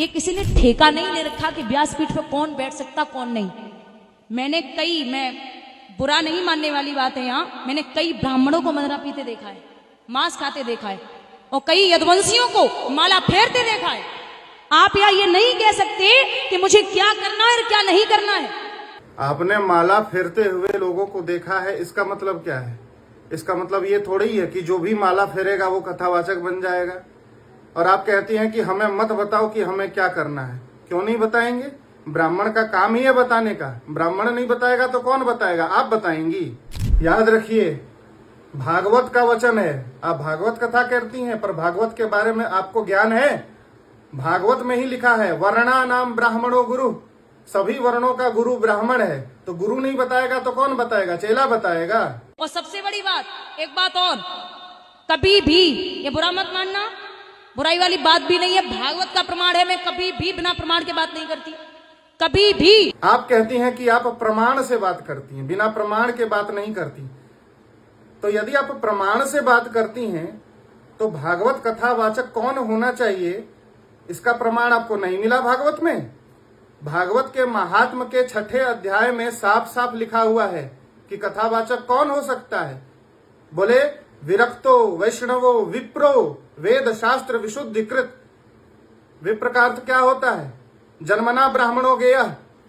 ये किसी ने ठेका नहीं ले रखा कि व्यासपीठ पर कौन बैठ सकता कौन नहीं। मैं बुरा नहीं मानने वाली बात है यहाँ, मैंने कई ब्राह्मणों को मदरा पीते देखा है, मांस खाते देखा है, और कई यदुवंशियों को माला फेरते देखा है। आप यहाँ ये नहीं कह सकते कि मुझे क्या करना है और क्या नहीं करना है। आपने माला फेरते हुए लोगों को देखा है, इसका मतलब क्या है? इसका मतलब ये थोड़ी ही है कि जो भी माला फेरेगा वो कथावाचक बन जाएगा। और आप कहती हैं कि हमें मत बताओ कि हमें क्या करना है। क्यों नहीं बताएंगे? ब्राह्मण का काम ही है बताने का। ब्राह्मण नहीं बताएगा तो कौन बताएगा? आप बताएंगी। याद रखिए, भागवत का वचन है। आप भागवत कथा करती हैं, पर भागवत के बारे में आपको ज्ञान है? भागवत में ही लिखा है वर्णा नाम ब्राह्मणो गुरु, सभी वर्णों का गुरु ब्राह्मण है। तो गुरु नहीं बताएगा तो कौन बताएगा? चेला बताएगा। और सबसे बड़ी बात, एक बात और, कभी भी ये बुरा मत मानना, बुराई वाली बात भी नहीं है, भागवत का प्रमाण है। मैं कभी भी बिना प्रमाण के बात नहीं करती, कभी भी। आप कहती हैं कि आप प्रमाण से बात करती हैं, बिना प्रमाण के बात नहीं करती। तो यदि आप प्रमाण से बात करती हैं तो भागवत कथावाचक कौन होना चाहिए, इसका प्रमाण आपको नहीं मिला भागवत में। भागवत के महात्म के 6ठे अध्याय में साफ साफ लिखा हुआ है कि कथावाचक कौन हो सकता है। बोले विरक्तो वैष्णवो विप्रो वेद शास्त्र विशुद्धिकृत। विप्र का अर्थ क्या होता है? जन्मना ब्राह्मणो गेय,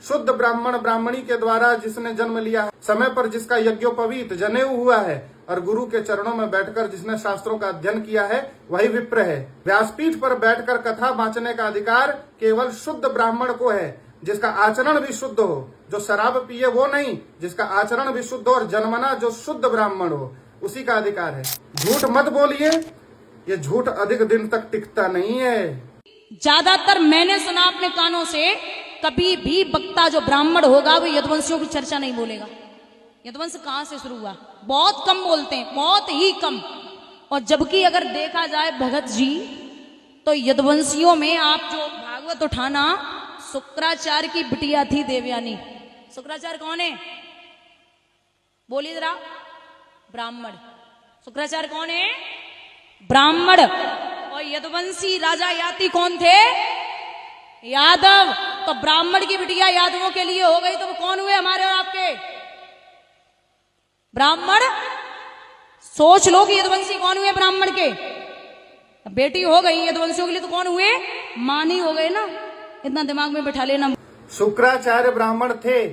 शुद्ध ब्राह्मण ब्राह्मणी के द्वारा जिसने जन्म लिया है, समय पर जिसका यज्ञोपवीत जनेऊ हुआ है, और गुरु के चरणों में बैठकर जिसने शास्त्रों का अध्ययन किया है, वही विप्र है। व्यासपीठ पर बैठकर कथा बांचने का अधिकार केवल शुद्ध ब्राह्मण को है, जिसका आचरण भी शुद्ध हो। जो शराब पिए वो नहीं, जिसका आचरण भी शुद्ध हो और जन्मना जो शुद्ध ब्राह्मण हो, उसी का अधिकार है। झूठ मत बोलिए, ये झूठ अधिक दिन तक टिकता नहीं है। ज्यादातर मैंने सुना अपने कानों से, कभी भी वक्ता जो ब्राह्मण होगा वो यदुवंशियों की चर्चा नहीं बोलेगा। यदुवंश कहां से शुरू हुआ? बहुत कम बोलते हैं, बहुत ही कम। और जबकि अगर देखा जाए भगत जी, तो यदुवंशियों में आप जो भागवत उठाना, शुक्राचार्य की बिटिया थी देवयानी। शुक्राचार्य कौन है? बोलिए जरा। ब्राह्मण। शुक्राचार्य कौन है? ब्राह्मण। और यदुवंशी राजा याति कौन थे? यादव। तो ब्राह्मण की बिटिया यादवों के लिए हो गई, तो वो कौन हुए? हमारे और आपके ब्राह्मण। सोच लो कि यदुवंशी कौन हुए? ब्राह्मण के। बेटी हो गई यदुवंशियों के लिए, तो कौन हुए? मानी हो गए ना। इतना दिमाग में बिठा लेना। शुक्राचार्य ब्राह्मण थे,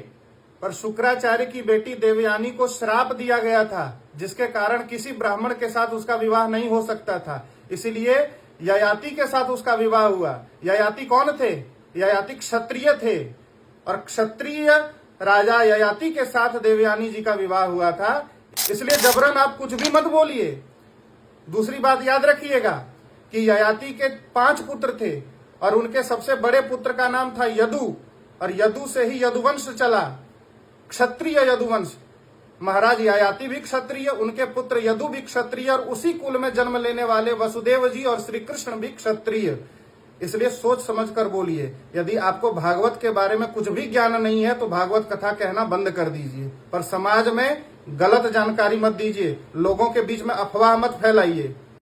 पर शुक्राचार्य की बेटी देवयानी को श्राप दिया गया था, जिसके कारण किसी ब्राह्मण के साथ उसका विवाह नहीं हो सकता था। इसीलिए ययाति के साथ उसका विवाह हुआ। ययाति कौन थे? ययाति क्षत्रिय थे, और क्षत्रिय राजा ययाति के साथ देवयानी जी का विवाह हुआ था। इसलिए जबरन आप कुछ भी मत बोलिए। दूसरी बात याद रखिएगा कि ययाति के 5 पुत्र थे, और उनके सबसे बड़े पुत्र का नाम था यदु, और यदु से ही यदुवंश चला, क्षत्रिय यदुवंश। महाराज ययाति भी क्षत्रिय, उनके पुत्र यदु भी क्षत्रिय, और उसी कुल में जन्म लेने वाले वसुदेव जी और श्री कृष्ण भी क्षत्रिय। इसलिए सोच समझकर बोलिए। यदि आपको भागवत के बारे में कुछ भी ज्ञान नहीं है तो भागवत कथा कहना बंद कर दीजिए, पर समाज में गलत जानकारी मत दीजिए, लोगों के बीच में अफवाह मत फैलाइए।